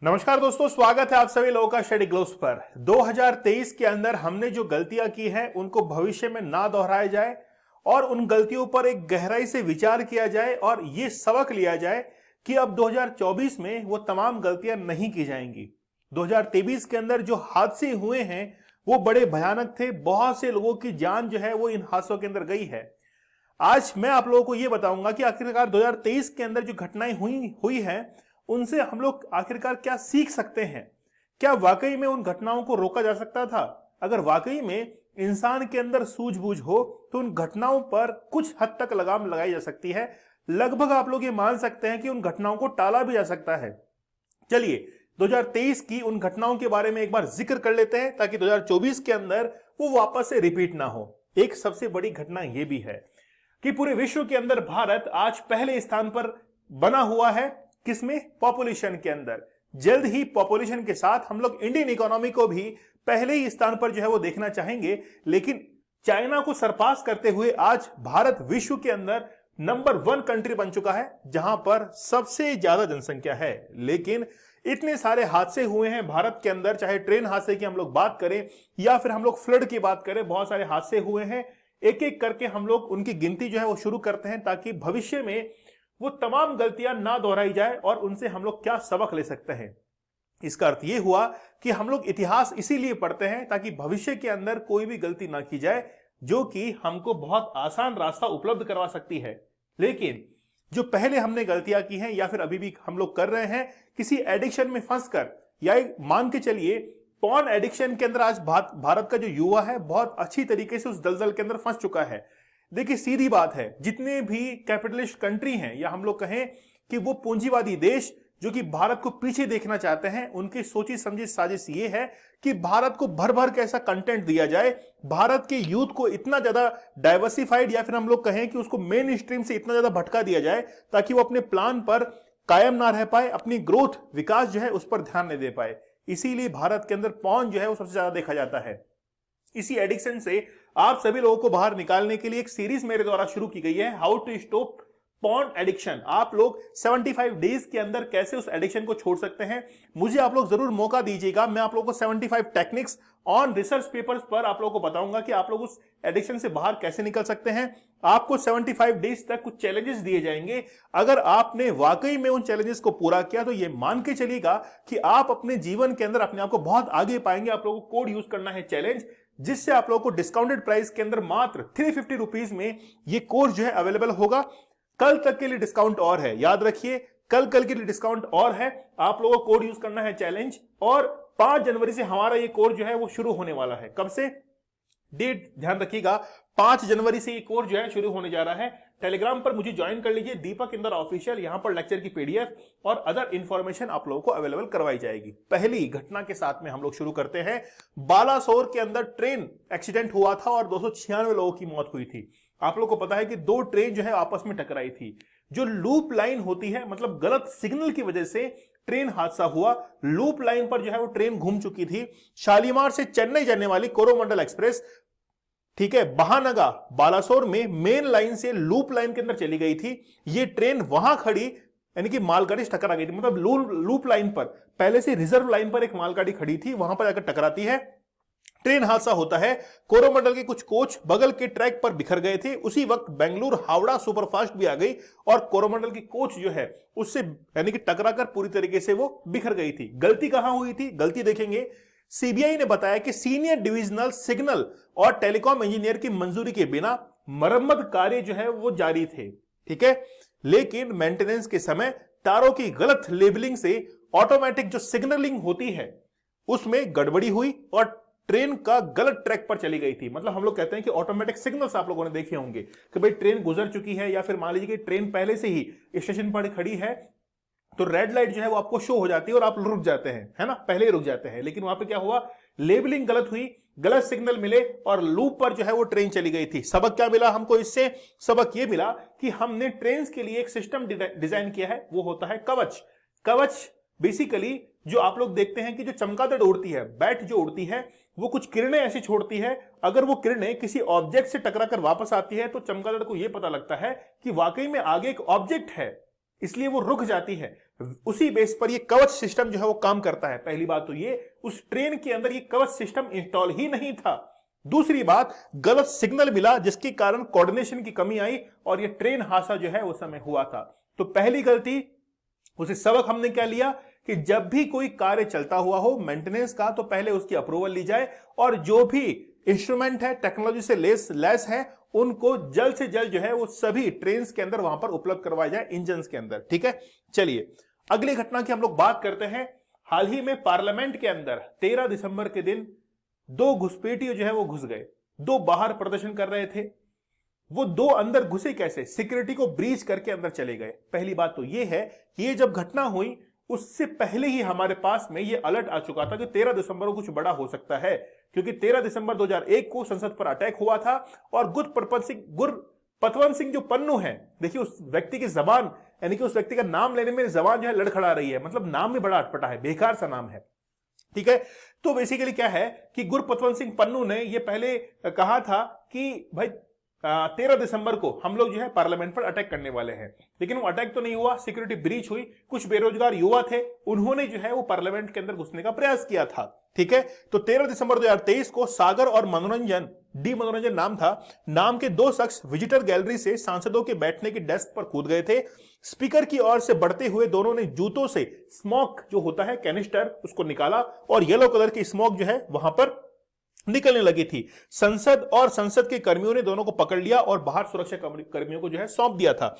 नमस्कार दोस्तों, स्वागत है आप सभी लोगों का स्टडी ग्लोब्स पर। 2023 के अंदर हमने जो गलतियां की हैं उनको भविष्य में ना दोहराया जाए और उन गलतियों पर एक गहराई से विचार किया जाए और ये सबक लिया जाए कि अब 2024 में वो तमाम गलतियां नहीं की जाएंगी। 2023 के अंदर जो हादसे हुए हैं वो बड़े भयानक थे। बहुत से लोगों की जान जो है वो इन हादसों के अंदर गई है। आज मैं आप लोगों को ये बताऊंगा कि आखिरकार 2023 के अंदर जो घटनाएं हुई हैं उनसे हम लोग आखिरकार क्या सीख सकते हैं। क्या वाकई में उन घटनाओं को रोका जा सकता था? अगर वाकई में इंसान के अंदर सूझबूझ हो तो उन घटनाओं पर कुछ हद तक लगाम लगाई जा सकती है। लगभग आप लोग ये मान सकते हैं कि उन घटनाओं को टाला भी जा सकता है। चलिए 2023 की उन घटनाओं के बारे में एक बार जिक्र कर लेते हैं ताकि 2024 के अंदर वो वापस से रिपीट ना हो। एक सबसे बड़ी घटना यह भी है कि पूरे विश्व के अंदर भारत आज पहले स्थान पर बना हुआ है। किसमें? पॉपुलेशन के अंदर। जल्द ही पॉपुलेशन के साथ हम लोग इंडियन इकोनॉमी को भी पहले ही स्थान पर जो है वो देखना चाहेंगे। लेकिन चाइना को सरपास करते हुए आज भारत विश्व के अंदर नंबर 1 कंट्री बन चुका है जहां पर सबसे ज्यादा जनसंख्या है। लेकिन इतने सारे हादसे हुए हैं भारत के अंदर, चाहे ट्रेन हादसे की हम लोग बात करें या फिर हम लोग फ्लड की बात करें, बहुत सारे हादसे हुए हैं। एक एक करके हम लोग उनकी गिनती जो है वो शुरू करते हैं ताकि भविष्य में वो तमाम गलतियां ना दोहराई जाए और उनसे हम लोग क्या सबक ले सकते हैं। इसका अर्थ यह हुआ कि हम लोग इतिहास इसीलिए पढ़ते हैं ताकि भविष्य के अंदर कोई भी गलती ना की जाए जो कि हमको बहुत आसान रास्ता उपलब्ध करवा सकती है। लेकिन जो पहले हमने गलतियां की हैं या फिर अभी भी हम लोग कर रहे हैं, किसी एडिक्शन में फंसकर या मान के चलिए पॉर्न एडिक्शन के अंदर आज भारत का जो युवा है बहुत अच्छी तरीके से उस दलदल के अंदर फंस चुका है। देखिए सीधी बात है, जितने भी कैपिटलिस्ट कंट्री हैं या हम लोग कहें कि वो पूंजीवादी देश जो कि भारत को पीछे देखना चाहते हैं, उनकी सोची समझी साजिश ये है कि भारत को भर भर के ऐसा कंटेंट दिया जाए, भारत के यूथ को इतना ज्यादा डाइवर्सिफाइड या फिर हम लोग कहें कि उसको मेन स्ट्रीम से इतना ज्यादा भटका दिया जाए ताकि वो अपने प्लान पर कायम ना रह पाए, अपनी ग्रोथ विकास जो है उस पर ध्यान नहीं दे पाए। इसीलिए भारत के अंदर पॉर्न जो है वो सबसे ज्यादा देखा जाता है। इसी एडिक्शन से आप सभी लोगों को बाहर निकालने के लिए एक सीरीज मेरे द्वारा शुरू की गई है, how to stop porn addiction. आप लोग 75 डेज के अंदर कैसे उस एडिक्शन को छोड़ सकते हैं, मुझे आप लोग जरूर मौका दीजिएगा। मैं आप लोगों को 75 टेक्निक्स ऑन रिसर्च पेपर्स पर आप लोगों को बताऊंगा कि आप लोग उस एडिक्शन से बाहर कैसे निकल सकते हैं। आपको 75 डेज तक कुछ चैलेंजेस दिए जाएंगे। अगर आपने वाकई में उन चैलेंजेस को पूरा किया तो यह मान के चलिएगा कि आप अपने जीवन के अंदर अपने आप को बहुत आगे पाएंगे। आप लोगों को कोड यूज करना है चैलेंज, जिससे आप लोगों को डिस्काउंटेड प्राइस के अंदर मात्र 350 रुपीज में ये कोर्स जो है अवेलेबल होगा। कल तक के लिए डिस्काउंट और है, याद रखिए कल के लिए डिस्काउंट और है। आप लोगों को कोड यूज करना है चैलेंज और 5 जनवरी से हमारा ये कोर्स जो है वो शुरू होने वाला है। कब से? डेट ध्यान रखिएगा, 5 जनवरी से ये कोर्स जो है शुरू होने जा रहा है। टेलीग्राम पर मुझे ज्वाइन कर लीजिए, दीपक इंदौर ऑफिशियल। यहां पर लेक्चर की पीडीएफ और अदर इंफॉर्मेशन आप लोगों को अवेलेबल करवाई जाएगी। पहली घटना के साथ में हम लोग शुरू करते हैं। बालासोर के अंदर ट्रेन एक्सीडेंट हुआ था और 296 लोगों की मौत हुई थी। आप लोगों को पता है कि 2 ट्रेन जो है आपस में टकराई थी। जो लूप लाइन होती है, मतलब गलत सिग्नल की वजह से ट्रेन हादसा हुआ। लूप लाइन पर जो है वो ट्रेन घूम चुकी थी। शालीमार से चेन्नई जाने वाली कोरोमंडल एक्सप्रेस, ठीक है, बहानगा बालासोर में मेन लाइन से लूप लाइन के अंदर चली गई थी। ये ट्रेन वहां खड़ी, यानी कि मालगाड़ी टकरा गई थी। मतलब लूप लाइन पर पहले से रिजर्व लाइन पर एक मालगाड़ी खड़ी थी, वहां पर जाकर टकराती है, ट्रेन हादसा होता है। कोरोमंडल के कुछ कोच बगल के ट्रैक पर बिखर गए थे। उसी वक्त बेंगलुरु हावड़ा सुपरफास्ट भी आ गई और कोरोमंडल की कोच जो है उससे यानी कि टकराकर पूरी तरीके से वो बिखर गई थी। गलती कहां हुई थी? गलती देखेंगे, सीबीआई ने बताया कि सीनियर डिविजनल सिग्नल और टेलीकॉम इंजीनियर की मंजूरी के बिना मरम्मत कार्य जो है वो जारी थे, ठीक है। लेकिन मेंटेनेंस के समय तारों की गलत लेबलिंग से ऑटोमेटिक जो सिग्नलिंग होती है उसमें गड़बड़ी हुई और ट्रेन का गलत ट्रैक पर चली गई थी। मतलब हम लोग कहते हैं कि ऑटोमेटिक सिग्नल्स आप लोगों ने देखे होंगे कि भाई ट्रेन गुजर चुकी है या फिर मान लीजिए कि ट्रेन पहले से ही स्टेशन पर खड़ी है तो रेड लाइट जो है वो आपको शो हो जाती है और आप रुक जाते हैं, है ना, पहले ही रुक जाते हैं। लेकिन वहां पे क्या हुआ? लेबलिंग गलत हुई, गलत सिग्नल मिले और लूप पर जो है वो ट्रेन चली गई थी। सबक क्या मिला हमको इससे? सबक ये मिला कि हमने ट्रेन के लिए एक सिस्टम डिजाइन किया है, वो होता है कवच। कवच बेसिकली जो आप लोग देखते हैं कि जो चमगादड़ उड़ती है, बैट जो उड़ती है, वो कुछ किरणें ऐसी छोड़ती है। अगर वो किरणें किसी ऑब्जेक्ट से टकराकर वापस आती है तो चमगादड़ को यह पता लगता है कि वाकई में आगे एक ऑब्जेक्ट है। इसलिए वो रुक जाती है। उसी बेस पर ये कवच सिस्टम जो है वो काम करता है। पहली बात तो ये, उस ट्रेन के अंदर ये कवच सिस्टम इंस्टॉल ही नहीं था। दूसरी बात, गलत सिग्नल मिला जिसके कारण कोऑर्डिनेशन की कमी आई और ये ट्रेन हादसा जो है उस समय हुआ था। तो पहली गलती, उसे सबक हमने क्या लिया कि जब भी कोई कार्य चलता हुआ हो मेंटेनेंस का, तो पहले उसकी अप्रूवल ली जाए और जो भी इंस्ट्रूमेंट है टेक्नोलॉजी से लेस है उनको जल्द से जल्द जो है वो सभी ट्रेन के अंदर वहां पर उपलब्ध करवाया जाए, इंजन के अंदर। ठीक है, चलिए अगली घटना की हम लोग बात करते हैं। हाल ही में पार्लियामेंट के अंदर 13 दिसंबर के दिन 2 घुसपैठिए जो है वो घुस गए। 2 बाहर प्रदर्शन कर रहे थे, वो 2 अंदर घुसे कैसे? सिक्योरिटी को ब्रीच करके अंदर चले गए। पहली बात तो ये है कि ये जब घटना हुई उससे पहले ही हमारे पास में ये अलर्ट आ चुका था कि 13 दिसंबर को कुछ बड़ा हो सकता है, क्योंकि 13 दिसंबर 2001 को संसद पर अटैक हुआ था और गुरपतवंत सिंह जो पन्नू है, देखिए उस व्यक्ति की जबान, यानी कि उस व्यक्ति का नाम लेने में जबान जो है लड़खड़ा रही है, मतलब नाम भी बड़ा अटपटा है, बेकार सा नाम है। ठीक है, तो बेसिकली क्या है कि गुरपतवंत सिंह पन्नू ने यह पहले कहा था कि भाई 13 दिसंबर को हम लोग जो है पार्लियामेंट पर अटैक करने वाले हैं, लेकिन वो अटैक तो नहीं हुआ, सिक्योरिटी ब्रीच हुई। कुछ बेरोजगार युवा थे, उन्होंने जो है वो पार्लियामेंट के अंदर घुसने का प्रयास किया था। ठीक है, तो 13 दिसंबर 2023 को सागर और मनोरंजन नाम था, नाम के 2 शख्स विजिटर गैलरी से सांसदों के बैठने की डेस्क पर कूद गए थे। स्पीकर की ओर से बढ़ते हुए दोनों ने जूतों से स्मोक जो होता है कैनिस्टर, उसको निकाला और येलो कलर की स्मोक जो है वहां पर निकलने लगी थी। संसद के कर्मियों ने दोनों को पकड़ लिया और बाहर सुरक्षा कर्मियों को जो है सौंप दिया था।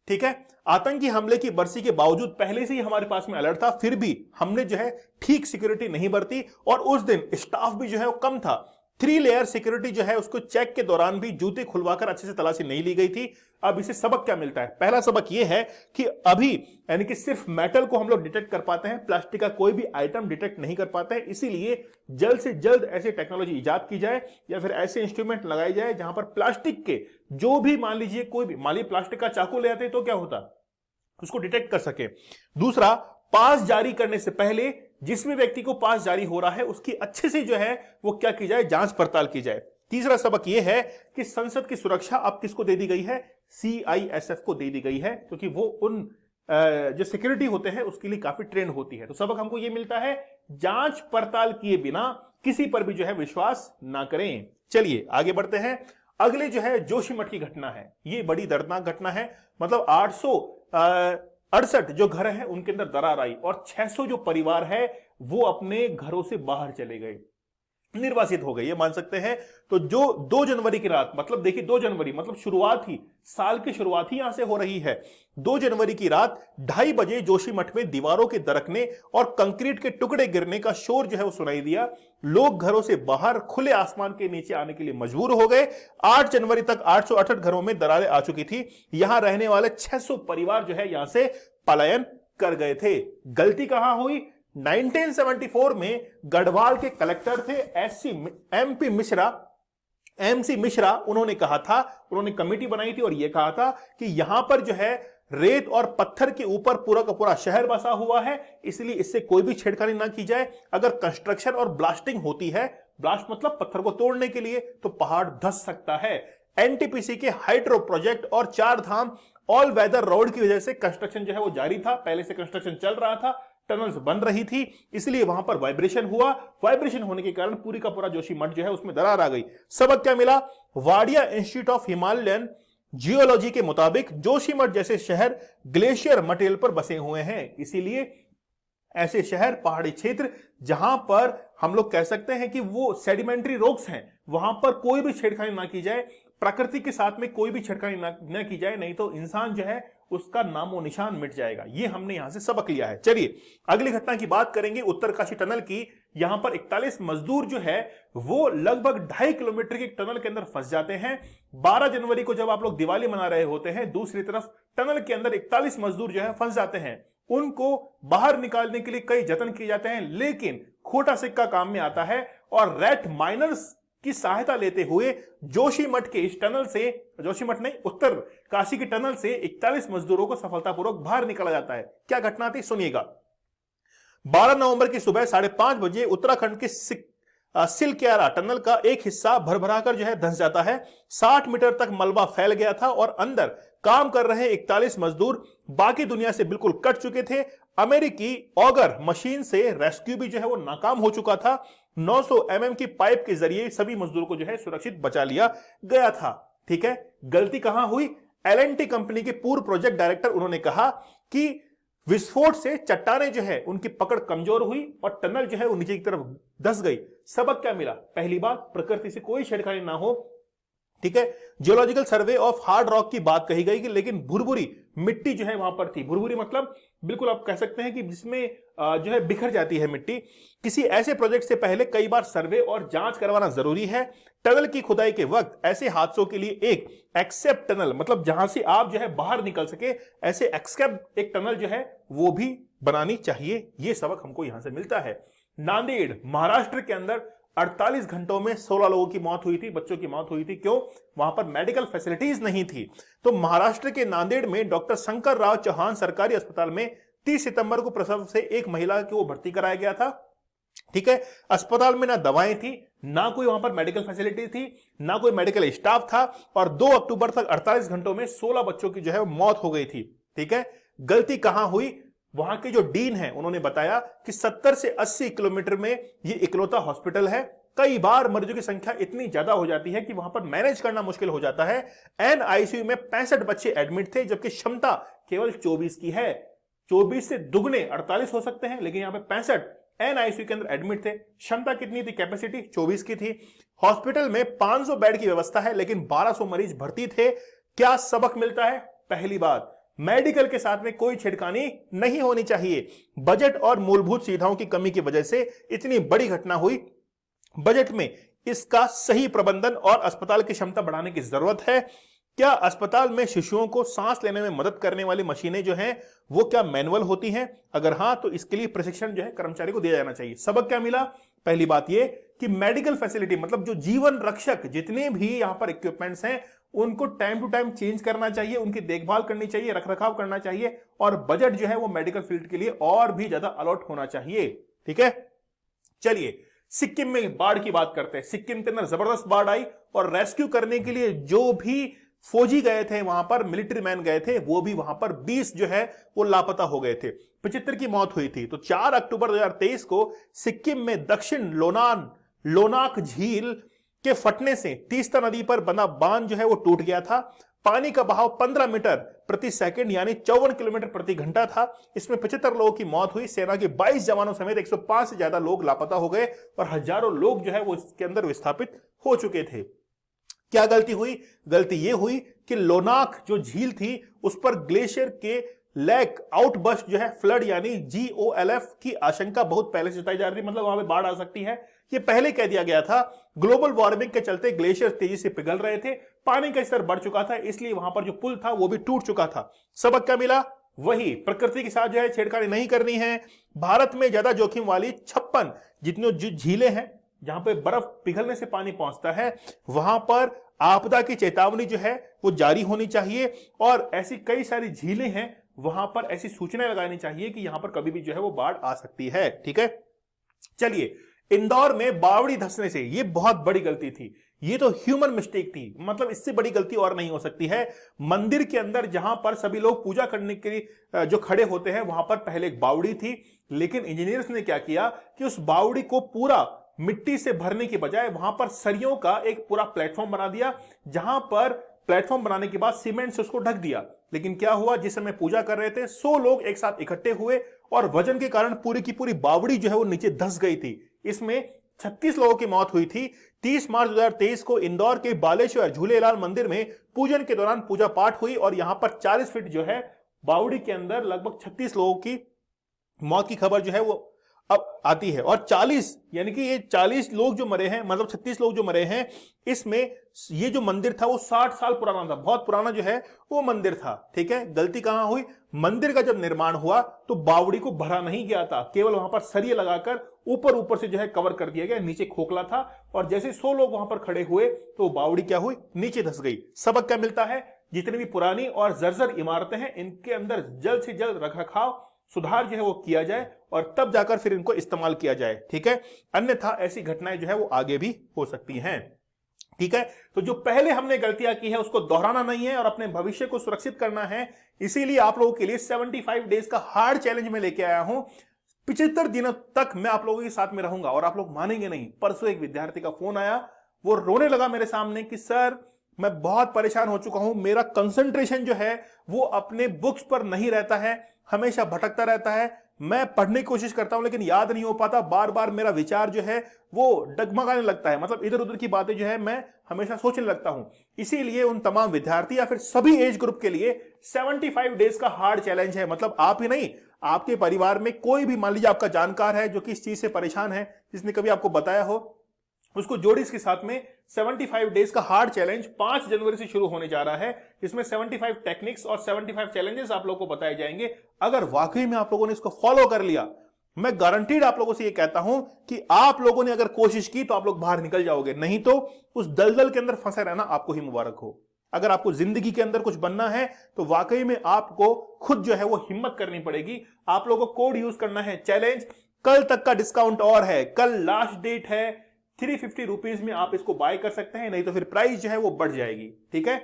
ठीक है, आतंकी हमले की बरसी के बावजूद पहले से ही हमारे पास में अलर्ट था, फिर भी हमने जो है ठीक सिक्योरिटी नहीं बरती और उस दिन स्टाफ भी जो है वो कम था। 3 लेयर सिक्योरिटी जो है उसको चेक के दौरान भी जूते खुलवाकर अच्छे से तलाशी नहीं ली गई थी। अब इसे सबक क्या मिलता है? पहला सबक यह है कि अभी यानी कि सिर्फ मेटल को हम लोग डिटेक्ट कर पाते हैं, प्लास्टिक का कोई भी आइटम डिटेक्ट नहीं कर पाते हैं। इसीलिए जल्द से जल्द ऐसी टेक्नोलॉजी इजाद की जाए या फिर ऐसे इंस्ट्रूमेंट लगाए जाए जहां पर प्लास्टिक के जो भी, मान लीजिए कोई भी, मान लीजिए प्लास्टिक का चाकू ले आते तो क्या होता, उसको डिटेक्ट कर सके। दूसरा, पास जारी करने से पहले जिसमें व्यक्ति को पास जारी हो रहा है उसकी अच्छे से जो है वो क्या की जाए, जांच पड़ताल की जाए। तीसरा सबक यह है कि संसद की सुरक्षा अब किसको दे दी गई है? CISF को दे दी गई है, क्योंकि वो उन जो सिक्योरिटी होते हैं उसके लिए काफी ट्रेंड होती है। तो सबक हमको यह मिलता है, जांच पड़ताल किए बिना किसी पर भी जो है विश्वास ना करें। चलिए आगे बढ़ते हैं। अगले जो है जोशीमठ की घटना है, ये बड़ी दर्दनाक घटना है। मतलब 868 जो घर हैं उनके अंदर दरार आई और 600 जो परिवार है वो अपने घरों से बाहर चले गए, निर्वासित हो गए, ये मान सकते हैं। तो जो 2 जनवरी की रात, मतलब देखिए 2 जनवरी मतलब शुरुआत ही, साल की शुरुआत ही यहां से हो रही है। 2 जनवरी की रात 2:30 बजे जोशीमठ में दीवारों के दरकने और कंक्रीट के टुकड़े गिरने का शोर जो है वो सुनाई दिया। लोग घरों से बाहर खुले आसमान के नीचे आने के लिए मजबूर हो गए। 8 जनवरी तक 868 घरों में दरारें आ चुकी थी। यहां रहने वाले 600 परिवार जो है यहां से पलायन कर गए थे। गलती कहां हुई? 1974 में गढ़वाल के कलेक्टर थे MC मिश्रा, उन्होंने कहा था, उन्होंने कमेटी बनाई थी और यह कहा था कि यहां पर जो है रेत और पत्थर के ऊपर पूरा का पूरा शहर बसा हुआ है, इसलिए इससे कोई भी छेड़खानी ना की जाए। अगर कंस्ट्रक्शन और ब्लास्टिंग होती है, ब्लास्ट मतलब पत्थर को तोड़ने के लिए, तो पहाड़ धंस सकता है। NTPC के हाइड्रो प्रोजेक्ट और 4 धाम ऑल वेदर रोड की वजह से कंस्ट्रक्शन जो है वो जारी था, पहले से कंस्ट्रक्शन चल रहा था, टनल्स बन रही थी, इसलिए वहां पर वाइब्रेशन हुआ। वाइब्रेशन होने के कारण पूरी का पूरा जोशीमठ जो है उसमें दरार आ गई। सबक क्या मिला? Wadia institute of Himalayan geology के मुताबिक जोशीमठ जैसे शहर ग्लेशियर मटेरियल पर बसे हुए हैं, इसीलिए ऐसे शहर, पहाड़ी क्षेत्र जहां पर हम लोग कह सकते हैं कि वो सेडिमेंट्री रॉक्स हैं, वहां पर कोई भी छेड़खानी ना की जाए, प्रकृति के साथ में कोई भी छेड़खानी ना की जाए, नहीं तो इंसान जो है उसका नामो निशान मिट जाएगा। ये हमने यहां से सबक लिया है। चलिए अगली घटना की बात करेंगे, उत्तरकाशी टनल की। यहां पर 41 मजदूर जो है वो लगभग 2.5 किलोमीटर के टनल के अंदर फंस जाते हैं। 12 जनवरी को जब आप लोग दिवाली मना रहे होते हैं, दूसरी तरफ टनल के अंदर 41 मजदूर जो है फंस जाते हैं। उनको बाहर निकालने के लिए कई जतन किए जाते हैं, लेकिन खोटा सिक्का काम में आता है और रेड माइनर्स की सहायता लेते हुए जोशीमठ के इस टनल से, जोशीमठ नहीं, उत्तर काशी की टनल से 41 मजदूरों को सफलतापूर्वक बाहर निकाला जाता है। क्या घटना थी सुनिएगा। 12 नवंबर की सुबह 5:30 बजे उत्तराखंड के सिलक्यारा टनल का एक हिस्सा भरभराकर जो है धंस जाता है। 60 मीटर तक मलबा फैल गया था और अंदर काम कर रहे 41 मजदूर बाकी दुनिया से बिल्कुल कट चुके थे। अमेरिकी ऑगर मशीन से रेस्क्यू भी जो है वो नाकाम हो चुका था। 900 की पाइप के जरिए सभी मजदूरों को जो है सुरक्षित बचा लिया गया था। ठीक है, गलती कहां हुई? एल&टी कंपनी के पूर्व प्रोजेक्ट डायरेक्टर उन्होंने कहा कि विस्फोट से चट्टानें जो है उनकी पकड़ कमजोर हुई और टनल जो है वो नीचे की तरफ धंस गई। सबक क्या मिला? पहली बात, प्रकृति से कोई छेड़खानी ना हो। ठीक है, geological survey of hard rock की बात कही गई कि लेकिन भुरभुरी मिट्टी जो है वहां पर थी। भुरभुरी मतलब बिल्कुल आप कह सकते हैं कि जिसमें जो है बिखर जाती है मिट्टी। किसी ऐसे प्रोजेक्ट से पहले कई बार सर्वे और जांच करवाना जरूरी है। टनल की खुदाई के वक्त ऐसे हादसों के लिए एक एक्सेप्ट टनल, मतलब जहां से आप जो है बाहर निकल सके, ऐसे एक्सेप्ट एक टनल जो है वो भी बनानी चाहिए। यह सबक हमको यहां से मिलता है। नांदेड़ महाराष्ट्र के अंदर 48 घंटों में 16 लोगों की मौत हुई थी, बच्चों की मौत हुई थी। क्यों? वहां पर मेडिकल फैसिलिटीज नहीं थी। तो महाराष्ट्र के नांदेड़ में डॉक्टर शंकर राव चौहान सरकारी अस्पताल में 30 सितंबर को प्रसव से एक महिला को भर्ती कराया गया था। ठीक है, अस्पताल में ना दवाएं थी, ना कोई वहां पर मेडिकल फैसिलिटी थी, ना कोई मेडिकल स्टाफ था और 2 अक्टूबर तक 48 घंटों में 16 बच्चों की जो है मौत हो गई थी। ठीक है, गलती कहां हुई? वहां के जो डीन है उन्होंने बताया कि 70 से 80 किलोमीटर में ये इकलौता हॉस्पिटल है। कई बार मरीजों की संख्या इतनी ज्यादा हो जाती है कि वहां पर मैनेज करना मुश्किल हो जाता है। एनआईसीयू में 65 बच्चे एडमिट थे, जबकि क्षमता केवल 24 की है। 24 से दुगने 48 हो सकते हैं, लेकिन यहां पे 65 एनआईसीयू के अंदर एडमिट थे। क्षमता कितनी थी? कैपेसिटी 24 की थी। हॉस्पिटल में 500 बेड की व्यवस्था है, लेकिन 1200 मरीज भर्ती थे। क्या सबक मिलता है? पहली बात, मेडिकल के साथ में कोई छेड़खानी नहीं होनी चाहिए। बजट और मूलभूत सुविधाओं की कमी की वजह से इतनी बड़ी घटना हुई। बजट में इसका सही प्रबंधन और अस्पताल की क्षमता बढ़ाने की जरूरत है। क्या अस्पताल में शिशुओं को सांस लेने में मदद करने वाली मशीनें जो हैं वो क्या मैनुअल होती हैं? अगर हां तो इसके लिए प्रशिक्षण जो है कर्मचारी को दिया जाना चाहिए। सबक क्या मिला? पहली बात ये कि मेडिकल फैसिलिटी मतलब जो जीवन रक्षक जितने भी यहां पर इक्विपमेंट्स हैं उनको टाइम टू टाइम चेंज करना चाहिए, उनकी देखभाल करनी चाहिए, रखरखाव करना चाहिए और बजट जो है वो मेडिकल फील्ड के लिए और भी ज्यादा अलॉट होना चाहिए। ठीक है, चलिए सिक्किम में बाढ़ की बात करते हैं। सिक्किम के अंदर जबरदस्त बाढ़ आई और रेस्क्यू करने के लिए जो भी फौजी गए थे वहां पर, मिलिट्री मैन गए थे, वो भी वहां पर 20 जो है वो लापता हो गए थे। 75 की मौत हुई थी। तो 4 अक्टूबर 2023 को सिक्किम में दक्षिण लोनाक झील के फटने से तीस्ता नदी पर बना बांध जो है वो टूट गया था। पानी का बहाव 15 मीटर प्रति सेकंड यानी 54 किलोमीटर प्रति घंटा था। इसमें 75 लोगों की मौत हुई। सेना के 22 जवानों समेत 105 से ज्यादा लोग लापता हो गए और हजारों लोग जो है वो इसके अंदर विस्थापित हो चुके थे। क्या गलती हुई? गलती यह हुई कि लोनाक जो झील थी उस पर ग्लेशियर के लैक आउटबर्स्ट जो है फ्लड यानी GOLF की आशंका बहुत पहले से जताई जा रही थी। मतलब वहां पे बाढ़ आ सकती है, ये पहले कह दिया गया था। ग्लोबल वार्मिंग के चलते ग्लेशियर तेजी से पिघल रहे थे, पानी का स्तर बढ़ चुका था, इसलिए वहां पर जो पुल था वो भी टूट चुका था। सबक क्या मिला? वही, प्रकृति के साथ जो है छेड़खानी नहीं करनी है। भारत में ज्यादा जोखिम वाली 56 जितनी झीलें हैं जहां पे बर्फ पिघलने से पानी पहुंचता है, वहां पर आपदा की चेतावनी जो है वो जारी होनी चाहिए और ऐसी कई सारी झीलें हैं वहां पर ऐसी सूचनाएं लगानी चाहिए कि यहां पर कभी भी जो है वो बाढ़ आ सकती है। ठीक है, चलिए इंदौर में बावड़ी धंसने से, ये बहुत बड़ी गलती थी, ये तो ह्यूमन मिस्टेक थी, मतलब इससे बड़ी गलती और नहीं हो सकती है। मंदिर के अंदर जहां पर सभी लोग पूजा करने के लिए जो खड़े होते हैं वहां पर पहले एक बावड़ी थी, लेकिन इंजीनियर्स ने क्या किया कि उस बावड़ी को पूरा मिट्टी से भरने की बजाय वहां पर सरियों का एक पूरा प्लेटफॉर्म बना दिया, जहां पर प्लेटफॉर्म बनाने के बाद सीमेंट से उसको ढक दिया। लेकिन क्या हुआ, जिस समय पूजा कर रहे थे 100 लोग एक साथ इकट्ठे हुए और वजन के कारण पूरी की पूरी बावड़ी जो है वो नीचे धंस गई थी। इसमें 36 लोगों की मौत हुई थी। 30 मार्च 2023 को इंदौर के बालेश्वर झूलेलाल मंदिर में पूजन के दौरान पूजा पाठ हुई और यहां पर 40 फीट जो है बावड़ी के अंदर लगभग 36 लोगों की मौत की खबर जो है वो अब आती है। और 40 यानी कि ये 40 लोग जो मरे हैं, मतलब 36 लोग जो मरे हैं, इसमें ये जो मंदिर था वो 60 साल पुराना था, बहुत पुराना जो है वो मंदिर था। ठीक है, गलती कहां हुई? मंदिर का जब निर्माण हुआ तो बावड़ी को भरा नहीं गया था, केवल वहां पर सरिये लगाकर ऊपर से जो है कवर कर दिया गया, नीचे खोखला था और जैसे 100 लोग वहां पर खड़े हुए तो बावड़ी क्या हुई, नीचे धंस गई। सबक क्या मिलता है? जितनी भी पुरानी और जर्जर इमारतें हैं इनके अंदर जल्द से जल्द रखरखाव सुधार जो है वो किया जाए और तब जाकर फिर इनको इस्तेमाल किया जाए, ठीक है। अन्यथा ऐसी घटनाएं जो है वो आगे भी हो सकती हैं, ठीक है। तो जो पहले हमने गलतियां की है उसको दोहराना नहीं है और अपने भविष्य को सुरक्षित करना है। इसीलिए आप लोगों के लिए 75 डेज का हार्ड चैलेंज में लेके आया हूं। 75 दिनों तक मैं आप लोगों के साथ में रहूंगा और आप लोग मानेंगे नहीं, परसों एक विद्यार्थी का फोन आया, वो रोने लगा मेरे सामने कि सर मैं बहुत परेशान हो चुका हूं, मेरा कंसंट्रेशन जो है वो अपने बुक्स पर नहीं रहता है, हमेशा भटकता रहता है, मैं पढ़ने की कोशिश करता हूं लेकिन याद नहीं हो पाता, बार बार मेरा विचार जो है वो डगमगाने लगता है, मतलब इधर उधर की बातें जो है मैं हमेशा सोचने लगता हूं। इसीलिए उन तमाम विद्यार्थी या फिर सभी एज ग्रुप के लिए 75 डेज का हार्ड चैलेंज है। मतलब आप ही नहीं, आपके परिवार में कोई भी मान लीजिए आपका जानकार है जो कि इस चीज से परेशान है, जिसने कभी आपको बताया हो, उसको जोड़ी इसके साथ में 75 डेज का हार्ड चैलेंज 5 जनवरी से शुरू होने जा रहा है। इसमें 75 टेक्निक्स और 75 चैलेंजेस आप लोगों को बताए जाएंगे। अगर वाकई में आप लोगों ने इसको फॉलो कर लिया, मैं गारंटीड आप लोगों से ये कहता हूं कि आप लोगों ने अगर कोशिश की तो आप लोग बाहर निकल जाओगे, नहीं तो उस दलदल के अंदर फंसे रहना आपको ही मुबारक हो। अगर आपको जिंदगी के अंदर कुछ बनना है तो वाकई में आपको खुद जो है वो हिम्मत करनी पड़ेगी। आप लोगों को कोड यूज करना है चैलेंज, कल तक का डिस्काउंट और है, कल लास्ट डेट है, 350 रुपीज में आप इसको बाय कर सकते हैं, नहीं तो फिर प्राइस जो है वो बढ़ जाएगी, ठीक है।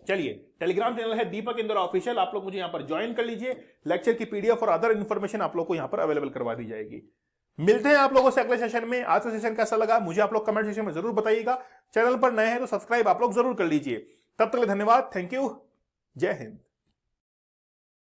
चलिए, टेलीग्राम चैनल है दीपक इंदौर ऑफिशियल, आप लोग मुझे यहां पर ज्वाइन कर लीजिए। लेक्चर की पीडीएफ और अदर इंफॉर्मेशन आप लोग को यहां पर अवेलेबल करवा दी जाएगी। मिलते हैं आप लोगों से अगले सेशन में। आज का सेशन कैसा लगा मुझे आप लोग कमेंट सेक्शन में जरूर बताइएगा। चैनल पर नए हैं तो सब्सक्राइब आप लोग जरूर कर लीजिए। तब तक के लिए धन्यवाद, थैंक यू, जय हिंद।